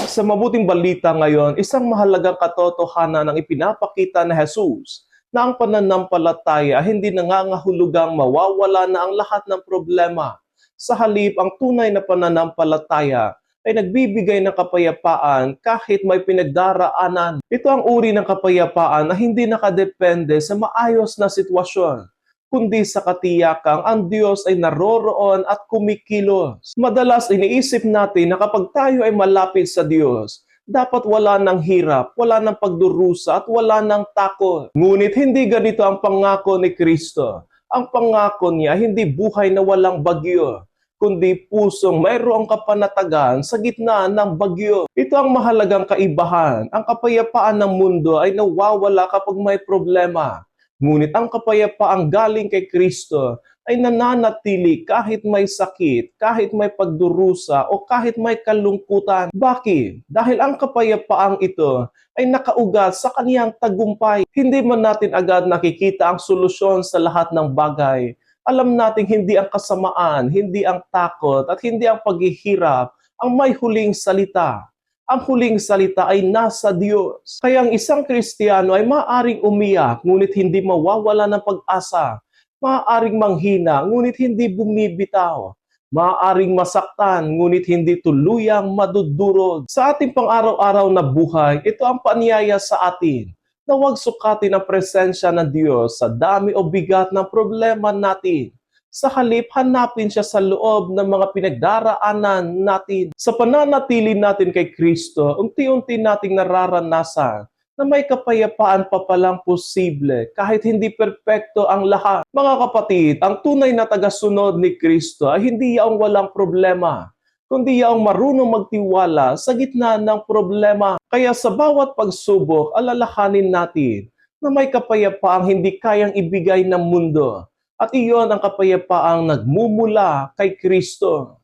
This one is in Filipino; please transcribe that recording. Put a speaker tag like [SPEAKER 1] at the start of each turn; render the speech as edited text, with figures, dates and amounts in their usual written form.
[SPEAKER 1] Sa mabuting balita ngayon, isang mahalagang katotohanan ang ipinapakita na Jesus na ang pananampalataya hindi nangangahulugang mawawala na ang lahat ng problema. Sa halip, ang tunay na pananampalataya ay nagbibigay ng kapayapaan kahit may pinagdaraanan. Ito ang uri ng kapayapaan na hindi nakadepende sa maayos na sitwasyon, kundi sa katiyakang ang Diyos ay naroroon at kumikilos. Madalas iniisip natin na kapag tayo ay malapit sa Diyos, dapat wala ng hirap, wala ng pagdurusa at wala ng takot. Ngunit hindi ganito ang pangako ni Kristo. Ang pangako niya hindi buhay na walang bagyo, kundi pusong mayroong kapanatagan sa gitna ng bagyo. Ito ang mahalagang kaibahan. Ang kapayapaan ng mundo ay nawawala kapag may problema. Ngunit ang kapayapaang galing kay Kristo ay nananatili kahit may sakit, kahit may pagdurusa o kahit may kalungkutan. Bakit? Dahil ang kapayapaang ito ay nakaugat sa kaniyang tagumpay. Hindi man natin agad nakikita ang solusyon sa lahat ng bagay. Alam nating hindi ang kasamaan, hindi ang takot at hindi ang paghihirap ang may huling salita. Ang huling salita ay nasa Diyos. Kaya ang isang Kristiyano ay maaaring umiyak, ngunit hindi mawawala ng pag-asa. Maaaring manghina, ngunit hindi bumibitaw. Maaaring masaktan, ngunit hindi tuluyang madudurog. Sa ating pang-araw-araw na buhay, ito ang paanyaya sa atin na huwag sukatin ang presensya ng Diyos sa dami o bigat ng problema natin. Sa halip, hanapin siya sa loob ng mga pinagdaraanan natin. Sa pananatili natin kay Kristo, unti-unti nating nararanasan na may kapayapaan pa palang posible kahit hindi perpekto ang lahat. Mga kapatid, ang tunay na tagasunod ni Kristo ay hindi yaong walang problema, kundi yaong marunong magtiwala sa gitna ng problema. Kaya sa bawat pagsubok, alalahanin natin na may kapayapaang hindi kayang ibigay ng mundo. At iyon ang kapayapaang nagmumula kay Kristo.